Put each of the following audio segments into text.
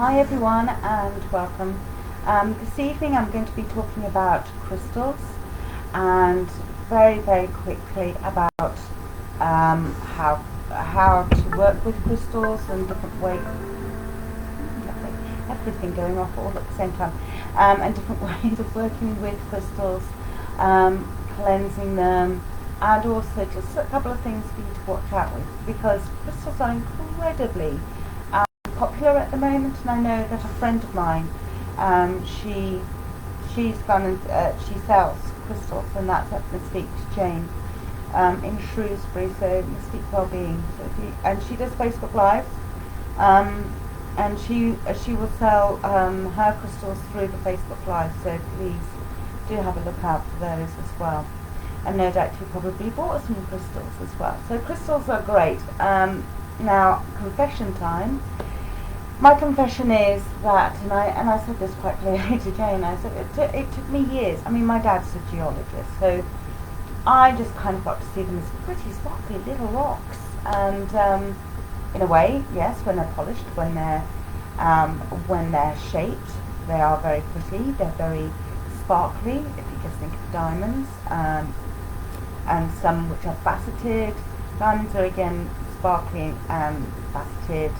Hi everyone and welcome. This evening I'm going to be talking about crystals and very quickly about how to work with crystals and different ways. Everything going off all at the same time, and different ways of working with crystals, cleansing them, and also just a couple of things for you to watch out with, because crystals are incredibly popular at the moment. And I know that a friend of mine, she's gone and she sells crystals, and that's at Mystique Jane in Shrewsbury. So Mystique Wellbeing. And she does Facebook Lives, and she will sell her crystals through the Facebook Live. So please do have a look out for those as well. And no doubt you probably bought some crystals as well. So crystals are great. Now, confession time. My confession is that, and I said this quite clearly to Jane, I said it took me years. I mean, my dad's a geologist, so I just kind of got to see them as pretty sparkly little rocks. And in a way, yes, when they're polished, when they're shaped, they are very pretty. They're very sparkly, if you just think of diamonds, and some which are faceted. Diamonds are again sparkly and faceted.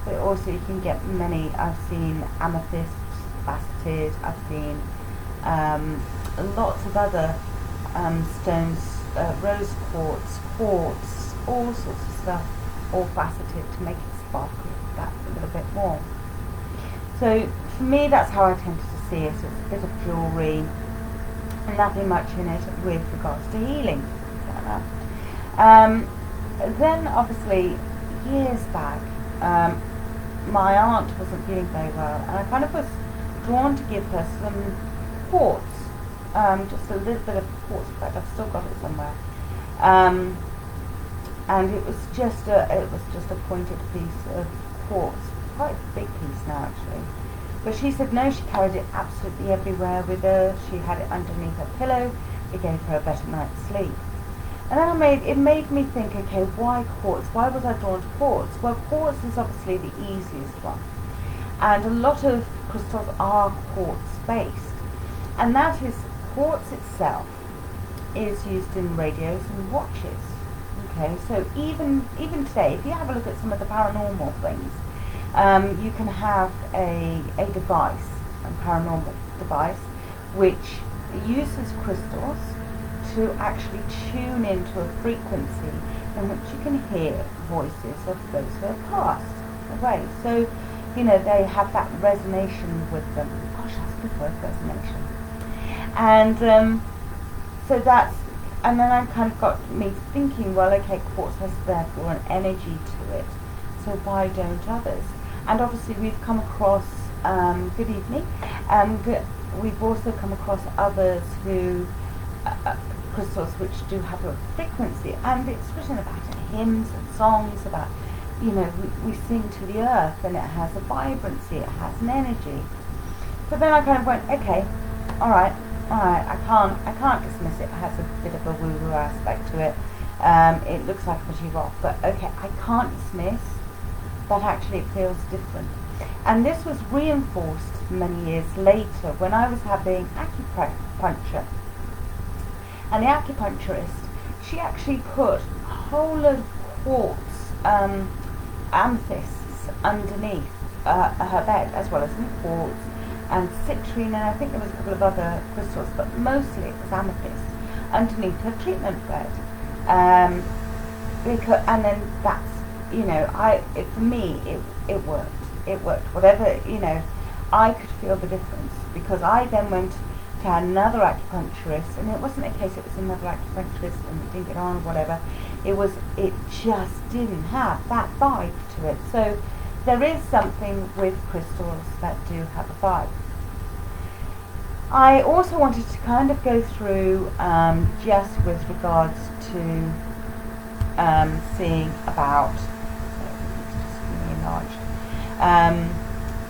But also you can get many. I've seen amethysts faceted. I've seen lots of other stones, rose quartz, all sorts of stuff, all faceted to make it sparkle that a little bit more. So for me, that's how I tend to see it. It's a bit of jewellery, nothing much in it with regards to healing. Then obviously years back, my aunt wasn't feeling very well, and I kind of was drawn to give her some quartz, just a little bit of quartz. In fact, I've still got it somewhere. And it was just a pointed piece of quartz, quite a big piece now actually. But she said no, she carried it absolutely everywhere with her. She had it underneath her pillow. It gave her a better night's sleep. And then it made me think, okay, why quartz? Why was I drawn to quartz? Well, quartz is obviously the easiest one. And a lot of crystals are quartz-based. And that is, quartz itself is used in radios and watches. Okay, so even today, if you have a look at some of the paranormal things, you can have a device, a paranormal device, which uses crystals to actually tune into a frequency in which you can hear voices of those who have passed away. So, they have that resonation with them. Gosh, that's a good word, resonation. And and then I kind of got me thinking, well, okay, quartz has therefore an energy to it, so why don't others? And obviously we've come across, good evening, we've also come across others who, crystals which do have a frequency, and it's written about in hymns and songs about, we sing to the earth, and it has a vibrancy, it has an energy. So then I kind of went, okay, all right, I can't dismiss it. It has a bit of a woo-woo aspect to it. It looks like a pretty rock, but okay, I can't dismiss that actually it feels different. And this was reinforced many years later when I was having acupuncture. And the acupuncturist, she actually put a whole load of quartz, amethysts underneath her bed, as well as some quartz and citrine, and I think there was a couple of other crystals, but mostly it was amethyst underneath her treatment bed. And then that's, for me, it worked. It worked. Whatever, I could feel the difference, because I then went to another acupuncturist, and it wasn't a case it was another acupuncturist and it didn't get on or whatever. It just didn't have that vibe to it. So there is something with crystals that do have a vibe. I also wanted to kind of go through just with regards to seeing about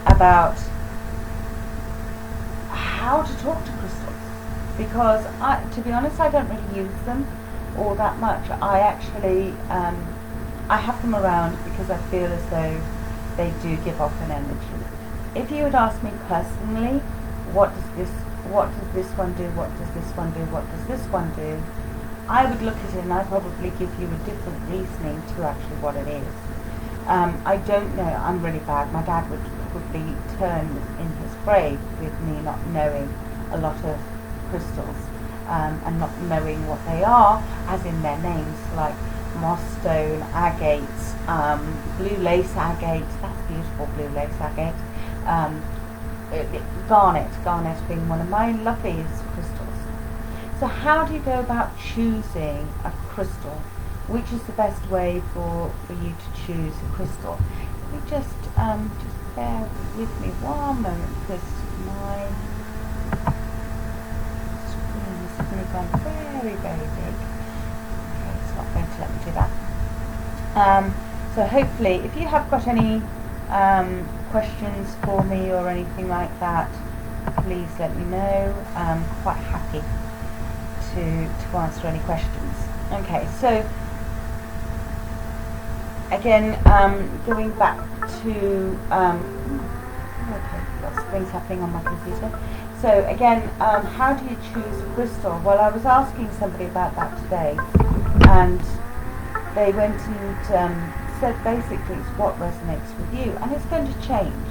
about how to talk to crystals, because to be honest, I don't really use them all that much. I actually I have them around because I feel as though they do give off an energy. if you would ask me personally, what does this one do, what does this one do, what does this one do, I would look at it and I'd probably give you a different reasoning to actually what it is. I don't know, I'm really bad. My dad would probably turn in his grave with me not knowing a lot of crystals, and not knowing what they are, as in their names, like moss stone, agates, blue lace agate, that's beautiful, blue lace agate, garnet being one of my loveliest crystals. So how do you go about choosing a crystal? Which is the best way for you to choose a crystal? Let me just bear with me one moment, because my screen is going to go very, very big. Okay, it's not going to let me do that. So hopefully, if you have got any questions for me or anything like that, please let me know. I'm quite happy to answer any questions. Okay, so again, going back to okay, lots of things happening on my computer. So again, how do you choose a crystal? Well, I was asking somebody about that today, and they went and said basically it's what resonates with you, and it's going to change.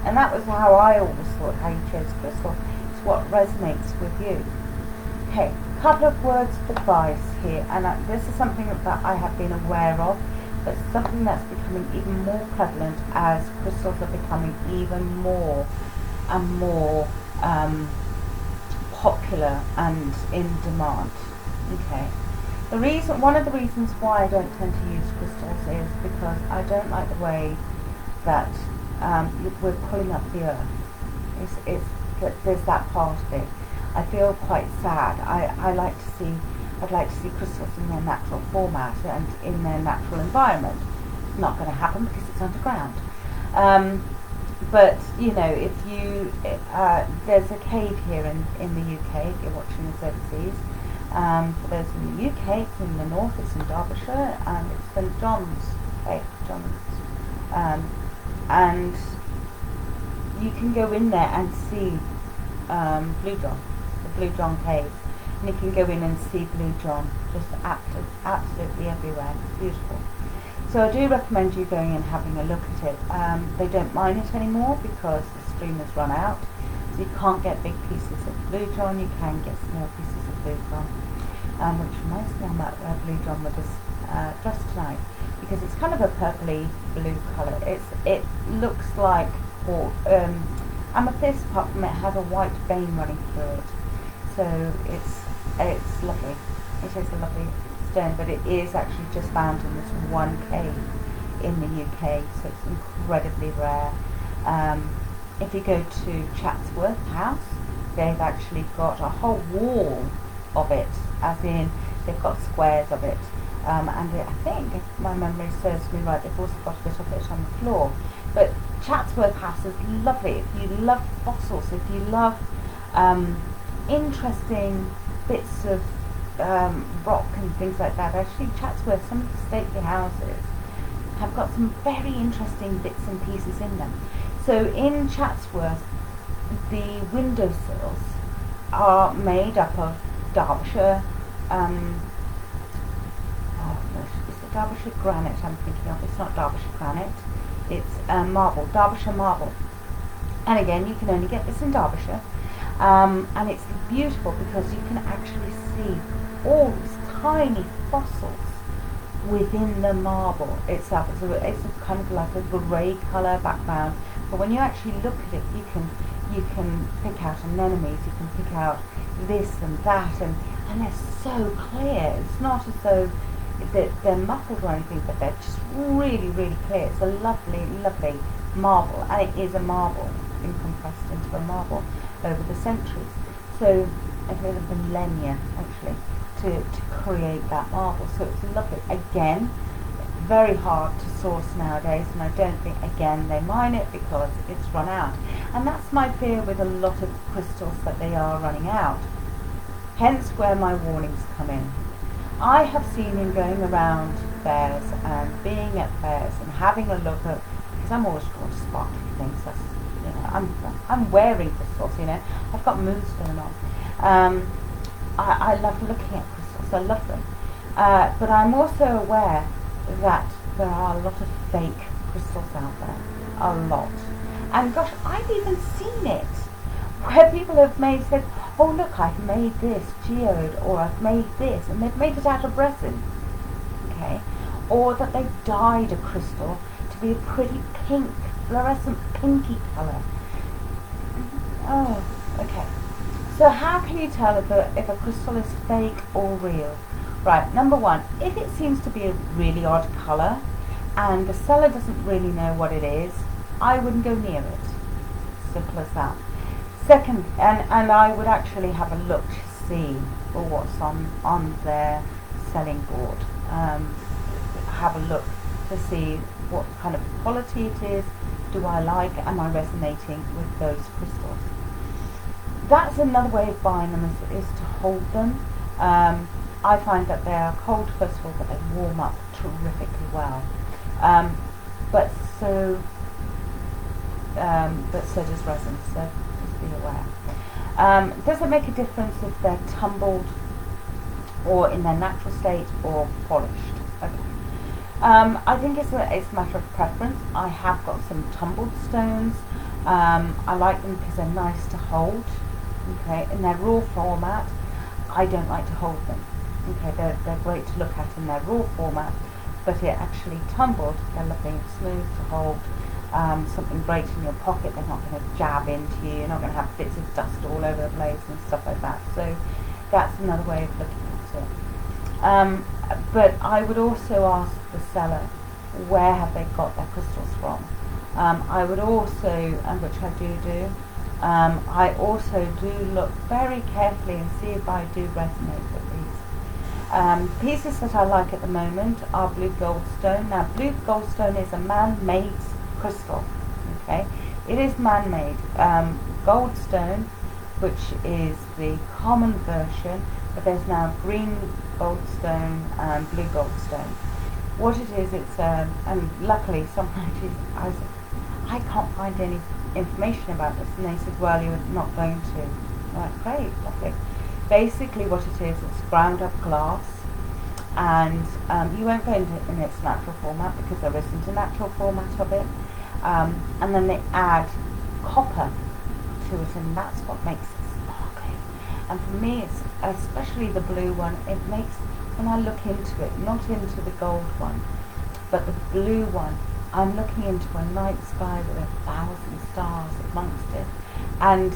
And that was how I always thought how you chose crystal. It's what resonates with you. Okay, couple of words of advice here, and this is something that I have been aware of, but something that's becoming even more prevalent as crystals are becoming even more and more popular and in demand. Okay. One of the reasons why I don't tend to use crystals is because I don't like the way that we're pulling up the earth. There's that part of it. I feel quite sad. I'd like to see crystals in their natural format and in their natural environment. It's not going to happen because it's underground. But you know, if you there's a cave here in the UK. If you're watching this overseas. For those in the UK, it's in the north, it's in Derbyshire, and it's St John's Cave, and you can go in there and see Blue John, the Blue John Cave, and you can go in and see Blue John just absolutely everywhere. It's beautiful. So I do recommend you going and having a look at it. They don't mine it anymore because the stream has run out, so you can't get big pieces of Blue John, you can get small pieces of Blue John. Which reminds me, I'm at Blue John with this dress tonight, because it's kind of a purpley blue colour. It looks like amethyst, apart from it has a white vein running through it. So it's lovely. It is a lovely stone, but it is actually just found in this one cave in the UK, so it's incredibly rare. If you go to Chatsworth House, they've actually got a whole wall of it, as in they've got squares of it, and I think, if my memory serves me right, they've also got a bit of it on the floor. But Chatsworth House is lovely. If you love fossils, if you love interesting bits of rock and things like that, actually Chatsworth, some of the stately houses have got some very interesting bits and pieces in them. So in Chatsworth, the windowsills are made up of Derbyshire, is it Derbyshire granite I'm thinking of? It's not Derbyshire granite, it's marble, Derbyshire marble. And again, you can only get this in Derbyshire, and it's beautiful because you can actually see all these tiny fossils within the marble itself. It's a kind of like a grey colour background, but when you actually look at it, you can pick out anemones, you can pick out this and that, and they're so clear. It's not as though they're muffled or anything, but they're just really, really clear. It's a lovely, lovely marble, and it is a marble. It's been compressed into a marble over the centuries. So over the millennia, actually, to create that marble. So it's lovely. Again, very hard to source nowadays, and I don't think, again, they mine it because it's run out. And that's my fear with a lot of crystals, that they are running out. Hence where my warnings come in. I have seen him going around fairs and being at fairs and having a look at, because I'm always drawn to sparkly things, that's You know, I'm wearing crystals. You know, I've got moonstone on. I love looking at crystals. I love them. But I'm also aware that there are a lot of fake crystals out there. A lot. And gosh, I've even seen it where people have said, oh look, I've made this geode, or I've made this, and they've made it out of resin. Okay? Or that they've dyed a crystal to be a pretty pink, fluorescent pinky colour. Oh, okay. So how can you tell if a crystal is fake or real? Right, number one, if it seems to be a really odd colour and the seller doesn't really know what it is, I wouldn't go near it. Simple as that. Second, and I would actually have a look to see what's on their selling board. Have a look to see what kind of quality it is. Do I like? Am I resonating with those crystals? That's another way of buying them is to hold them. I find that they are cold first of all, but they warm up terrifically well. But so does resin. So just be aware. Does it make a difference if they're tumbled or in their natural state or polished? Okay. I think it's a matter of preference. I have got some tumbled stones. I like them because they're nice to hold. Okay, in their raw format, I don't like to hold them. Okay, they're great to look at in their raw format, but it actually tumbled, they're lovely and smooth to hold. Something great in your pocket, they're not going to jab into you, you're not going to have bits of dust all over the place and stuff like that. So that's another way of looking at it. But I would also ask the seller, where have they got their crystals from? I would also, and which I do, I also do look very carefully and see if I do resonate with these. Pieces that I like at the moment are blue goldstone. Now, blue goldstone is a man-made crystal. Okay, it is man-made. Goldstone, which is the common version, but there's now green goldstone and blue goldstone. What it is, it's and luckily sometimes I can't find any information about this, and they said, well, you're not going to. Right, great, lovely. Basically what it is, it's ground up glass, and you won't go into it in its natural format because there isn't a natural format of it, and then they add copper to it, and that's what makes it sparkly. And for me, it's especially the blue one, it makes, when I look into it, not into the gold one, but the blue one, I'm looking into a night sky with 1,000 stars amongst it, and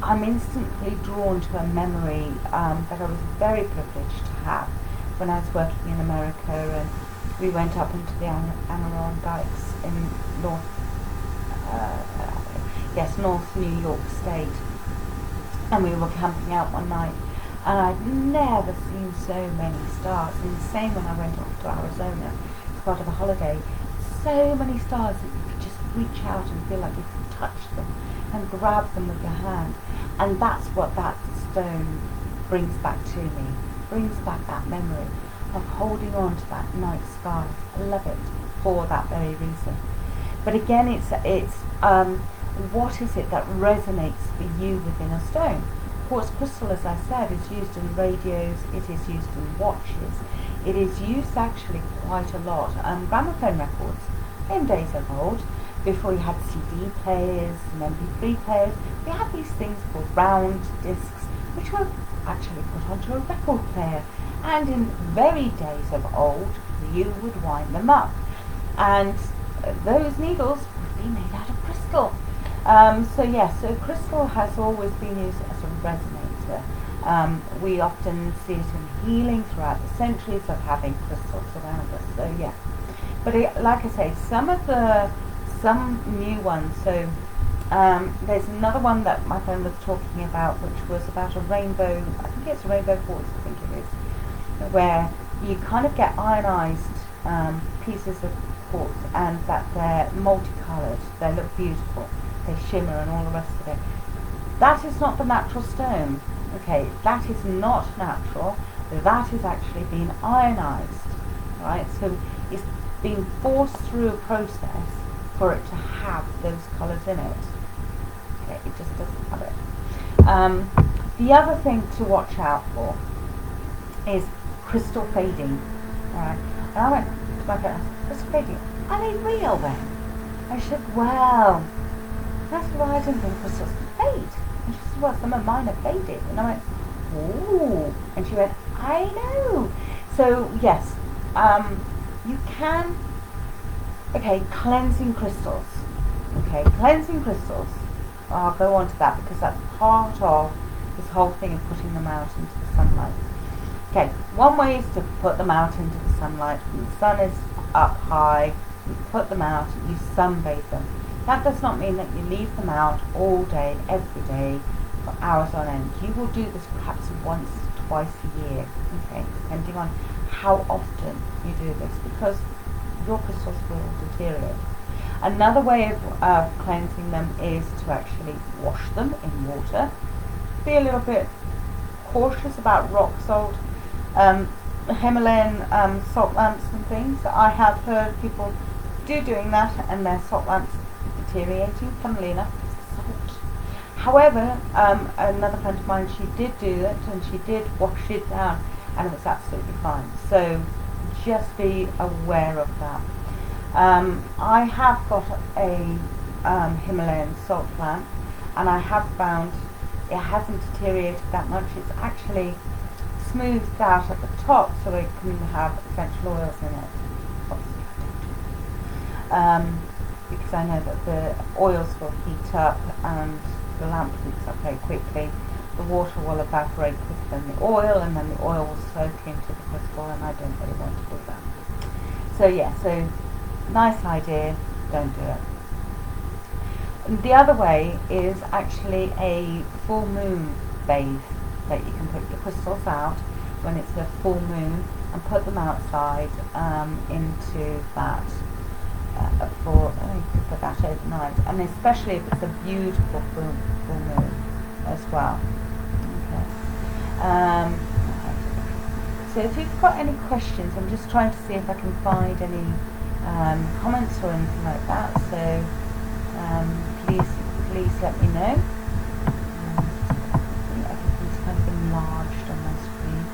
I'm instantly drawn to a memory that I was very privileged to have when I was working in America, and we went up into the Adirondacks in North New York State, and we were camping out one night, and I'd never seen so many stars. And the same when I went off to Arizona as part of a holiday. So many stars that you could just reach out and feel like you could touch them and grab them with your hand. And that's what that stone brings back to me. Brings back that memory of holding on to that night sky. I love it for that very reason. But again, it's what is it that resonates for you within a stone? Quartz crystal, as I said, is used in radios, it is used in watches, it is used actually quite a lot. Gramophone records, in days of old, before you had CD players and MP3 players, we had these things called round discs, which were actually put onto a record player. And in very days of old, you would wind them up. And those needles would be made out of crystal. So crystal has always been used as a resonator. We often see it in healing throughout the centuries of having crystals around us. So yeah, but like I say, some new ones. So there's another one that my friend was talking about, which was about a rainbow. I think it's rainbow quartz. I think it is, where you kind of get ionized pieces of quartz, and that they're multicolored. They look beautiful. They shimmer and all the rest of it. That is not the natural stone. Okay, that is not natural. That is actually being ionized, right? So it's being forced through a process for it to have those colours in it. Okay, it just doesn't have it. The other thing to watch out for is crystal fading. Alright. And I went to my parents, crystal fading, are they real then? And she said, well, that's why I didn't think crystals could fade. And she said, well, some of mine are faded. And I went, ooh. And she went, I know. So, yes, you can, cleansing crystals. Okay, cleansing crystals. I'll go on to that because that's part of this whole thing of putting them out into the sunlight. Okay, one way is to put them out into the sunlight. When the sun is up high, you put them out, you sunbathe them. That does not mean that you leave them out all day, every day, for hours on end. You will do this perhaps once, twice a year, okay, depending on how often you do this, because your crystals will deteriorate. Another way of cleansing them is to actually wash them in water. Be a little bit cautious about rock salt, Himalayan salt lamps and things. I have heard people doing that and their salt lamps deteriorating, funnily enough, it's salt. However, another friend of mine, she did do it and she did wash it down and it was absolutely fine. So just be aware of that. I have got a Himalayan salt lamp and I have found it hasn't deteriorated that much. It's actually smoothed out at the top so it can have essential oils in it. Because I know that the oils will heat up and the lamp heats up very quickly. The water will evaporate quicker than the oil and then the oil will soak into the crystal and I don't really want to do that. So yeah, so nice idea, don't do it. And the other way is actually a full moon bathe, that you can put your crystals out when it's a full moon and put them outside into that you can put that overnight, and especially if it's a beautiful full moon as well. Okay. So if you've got any questions, I'm just trying to see if I can find any comments or anything like that, so please let me know. I think everything's kind of enlarged on my screen.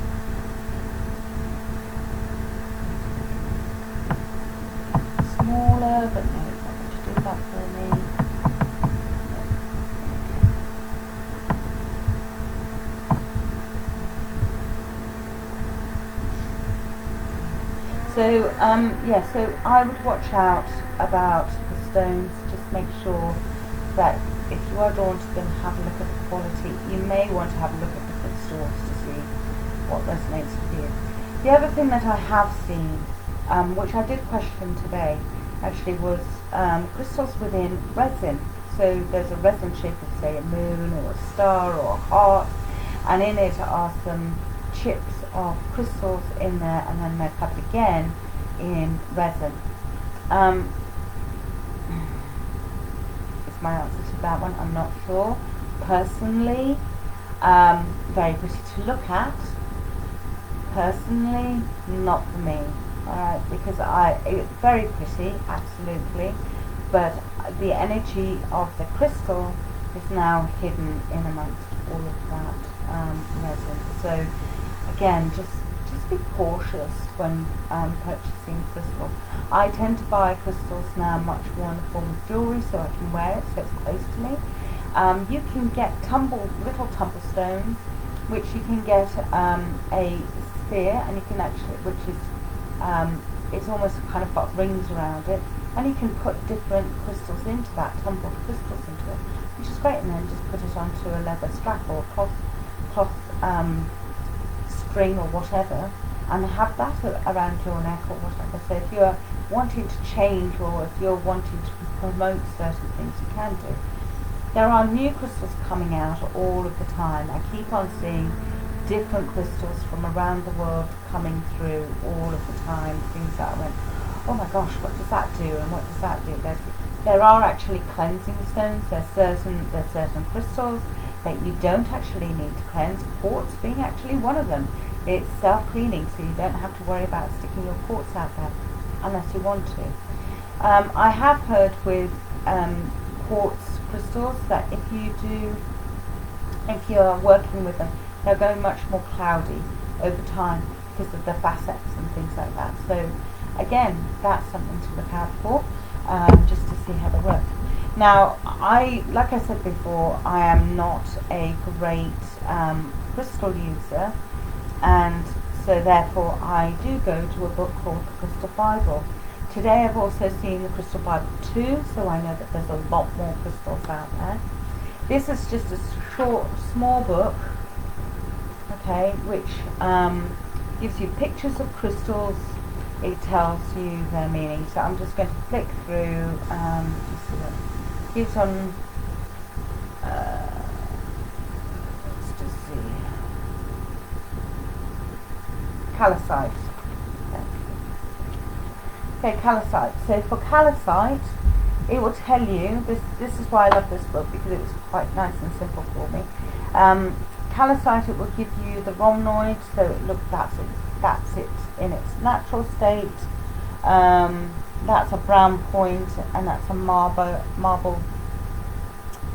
Smaller, but no, it's not going to do that for me. So so I would watch out about the stones. Just make sure that if you are drawn to them, have a look at the quality. You may want to have a look at the crystals to see what resonates with you. The other thing that I have seen, which I did question today, actually was crystals within resin. So there's a resin shape of, say, a moon or a star or a heart, and in it are some chips of crystals in there, and then they're covered again in resin. Is my answer to that one? I'm not sure. Personally, very pretty to look at. Personally, not for me. Because it's very pretty, absolutely, but the energy of the crystal is now hidden in amongst all of that resin. So again, just be cautious when purchasing crystals. I tend to buy crystals now much more in the form of jewellery so I can wear it so it's close to me. You can get little tumble stones, which you can get a sphere, and you can actually, which is it's almost kind of got rings around it, and you can put different crystals into that, tumbled crystals into it, which is great, and then just put it onto a leather strap or cloth string or whatever, and have that around your neck or whatever. So if you're wanting to change or if you're wanting to promote certain things, you can do. There are new crystals coming out all of the time. I keep on seeing different crystals from around the world coming through all of the time, things that I went, oh my gosh, what does that do and what does that do? There are actually cleansing stones. There's certain crystals that you don't actually need to cleanse, quartz being actually one of them. It's self-cleaning, so you don't have to worry about sticking your quartz out there unless you want to. I have heard with quartz crystals that if you are working with them, they're going much more cloudy over time because of the facets and things like that. So again, that's something to look out for, just to see how they work. Now, like I said before, I am not a great crystal user, and so therefore I do go to a book called the Crystal Bible. Today I've also seen the Crystal Bible 2, so I know that there's a lot more crystals out there. This is just a short, small book, okay, which gives you pictures of crystals. It tells you their meaning. So I'm just going to flick through, just so that it gives on, let's just see, calcite. Okay, calcite. So for calcite, it will tell you, this is why I love this book, because it was quite nice and simple for me. Calcite, it will give you the rhomboid, so that's it in its natural state. That's a brown point, and that's a marble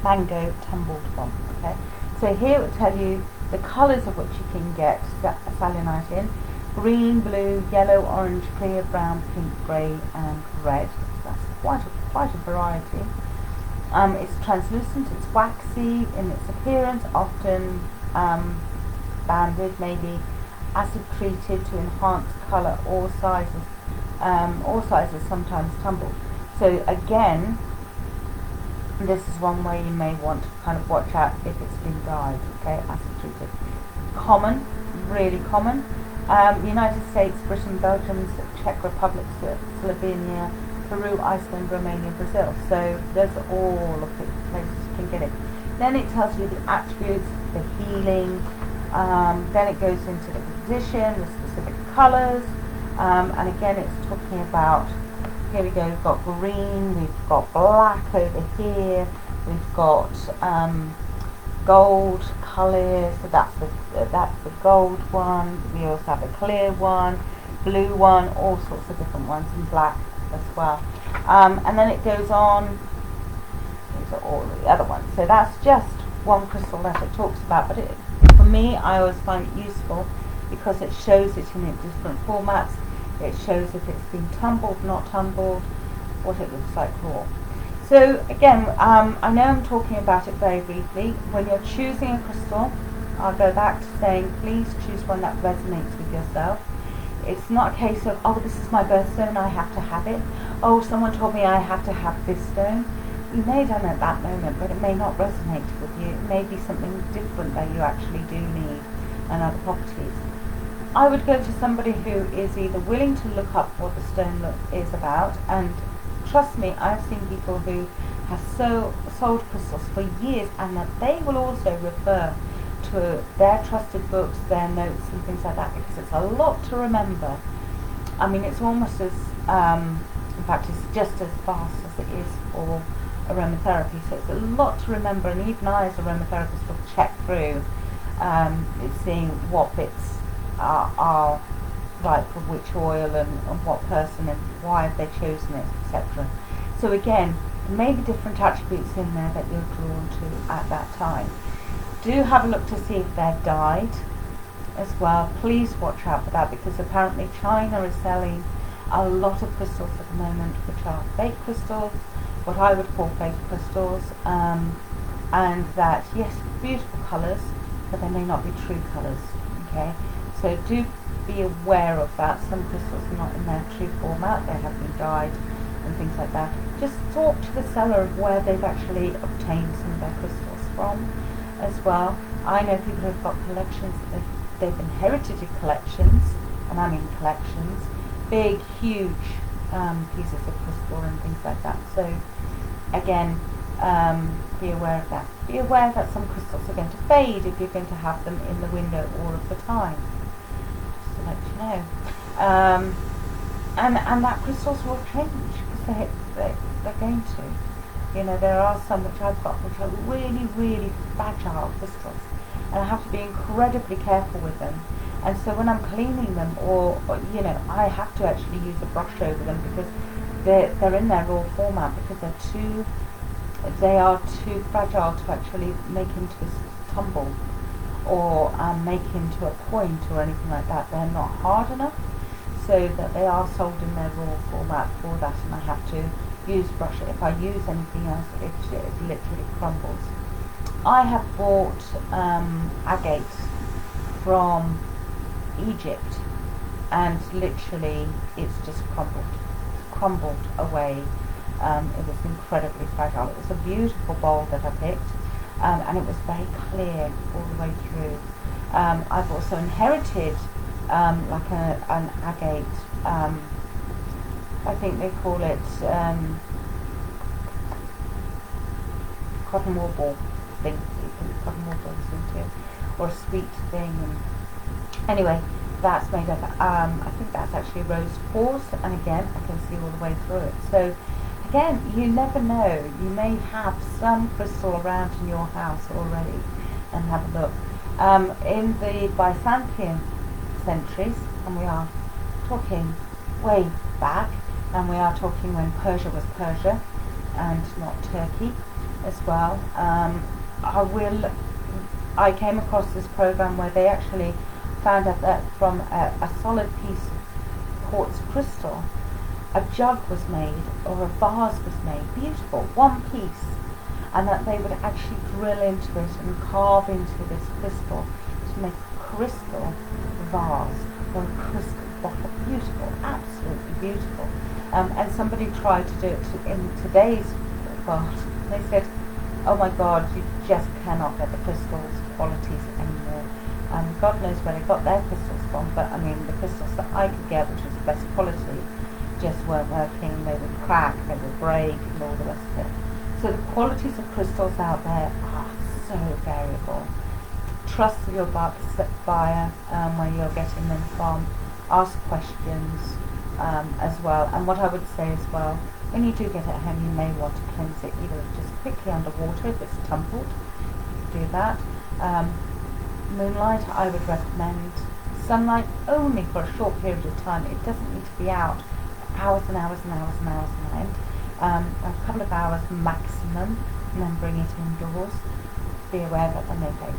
mango tumbled one. Okay, so here it will tell you the colours of which you can get selenite in: green, blue, yellow, orange, clear, brown, pink, grey, and red. That's quite a variety. It's translucent, it's waxy in its appearance, often banded, maybe acid treated to enhance colour, all sizes sometimes tumbled. So again, this is one way you may want to kind of watch out if it's been dyed, okay, acid treated. Common, really common. United States, Britain, Belgium, Czech Republic, Slovenia, Peru, Iceland, Romania, Brazil. So there's all of the places you can get it. Then it tells you the attributes, the healing, then it goes into the position, the specific colours, and again it's talking about, here we go, we've got green, we've got black over here, we've got gold colour, so that's the gold one. We also have a clear one, blue one, all sorts of different ones, and black as well. And then it goes on, these are all the other ones. So that's just one crystal that it talks about, but for me, I always find it useful because it shows it in different formats. It shows if it's been tumbled, not tumbled, what it looks like raw. So again, I know I'm talking about it very briefly. When you're choosing a crystal, I'll go back to saying please choose one that resonates with yourself. It's not a case of, oh, this is my birthstone, I have to have it. Oh, someone told me I have to have this stone. You may have done it at that moment, but it may not resonate with you. It may be something different that you actually do need and other properties. I would go to somebody who is either willing to look up what the stone is about, and trust me, I've seen people who have sold crystals for years, and that they will also refer to their trusted books, their notes and things like that, because it's a lot to remember. I mean, it's almost as, in fact, it's just as fast as it is for aromatherapy, so it's a lot to remember, and even I as a aromatherapist will check through seeing what bits are right for which oil and what person and why have they chosen it, etc. So again, there may be different attributes in there that you're drawn to at that time. Do have a look to see if they're dyed as well. Please watch out for that, because apparently China is selling a lot of crystals at the moment which are fake crystals, what I would call fake crystals, and that, yes, beautiful colours, but they may not be true colours, okay? So do be aware of that. Some crystals are not in their true format, they have been dyed and things like that. Just talk to the seller of where they've actually obtained some of their crystals from as well. I know people who've got collections that they've inherited collections, and I mean collections, big, huge pieces of crystal and things like that. So again, be aware of that. Be aware that some crystals are going to fade if you're going to have them in the window all of the time. Just to let you know. And that crystals will change, because they're going to. You know, there are some which I've got which are really, really fragile crystals, and I have to be incredibly careful with them. And so when I'm cleaning them, or you know, I have to actually use a brush over them, because they're in their raw format, because they're too they are too fragile to actually make into a tumble or make into a point or anything like that. They're not hard enough, so that they are sold in their raw format for that, and I have to use brush. If I use anything else, it literally crumbles. I have bought agates from Egypt, and literally it's just crumbled away. It was incredibly fragile. It was a beautiful bowl that I picked, and it was very clear all the way through. I've also inherited like an agate, I think they call it cotton wool ball thing, you put cotton wool balls into, or a sweet thing. And anyway, that's made up, I think that's actually rose quartz, and again I can see all the way through it. So again, you never know, you may have some crystal around in your house already, and have a look. In the Byzantine centuries, and we are talking way back, and we are talking when Persia was Persia and not Turkey as well, I came across this program where they actually found out that from a solid piece of quartz crystal, a jug was made, or a vase was made, beautiful, one piece, and that they would actually drill into it and carve into this crystal to make a crystal vase or a crystal bottle. Beautiful, absolutely beautiful. And somebody tried to do it in today's world. They said, oh my God, you just cannot get the crystals qualities anymore. God knows where they got their crystals from, but I mean, the crystals that I could get, which was the best quality, just weren't working. They would crack, they would break, and all the rest of it. So the qualities of crystals out there are so variable. Trust your buyer where you're getting them from. Ask questions as well. And what I would say as well, when you do get it home, you may want to cleanse it either just quickly underwater if it's tumbled. You can do that. Moonlight, I would recommend. Sunlight only for a short period of time. It doesn't need to be out hours and hours and hours and hours and end. A couple of hours maximum, and then bring it indoors. Be aware that they may fade.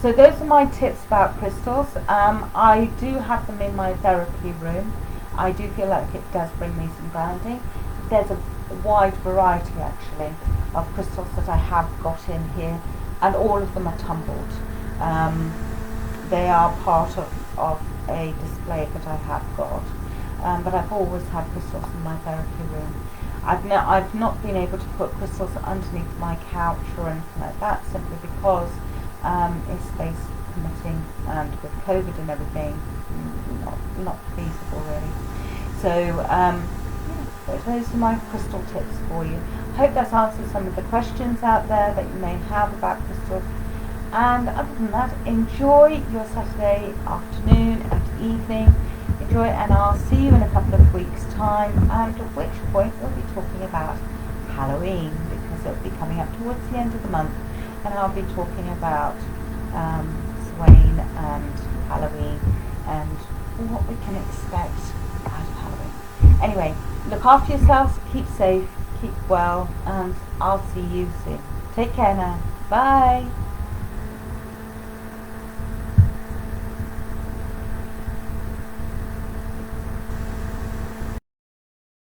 So those are my tips about crystals. I do have them in my therapy room. I do feel like it does bring me some grounding. There's a wide variety actually of crystals that I have got in here, and all of them are tumbled. They are part of a display that I have got, but I've always had crystals in my therapy room. I've not been able to put crystals underneath my couch or anything like that, simply because it's space permitting, and with COVID and everything, not feasible really. So those are my crystal tips for you. I hope that's answered some of the questions out there that you may have about crystals. And other than that, enjoy your Saturday afternoon and evening. Enjoy, and I'll see you in a couple of weeks' time, and at which point we'll be talking about Halloween, because it'll be coming up towards the end of the month, and I'll be talking about Samhain and Halloween and what we can expect out of Halloween. Anyway, look after yourselves, keep safe, keep well, and I'll see you soon. Take care now. Bye.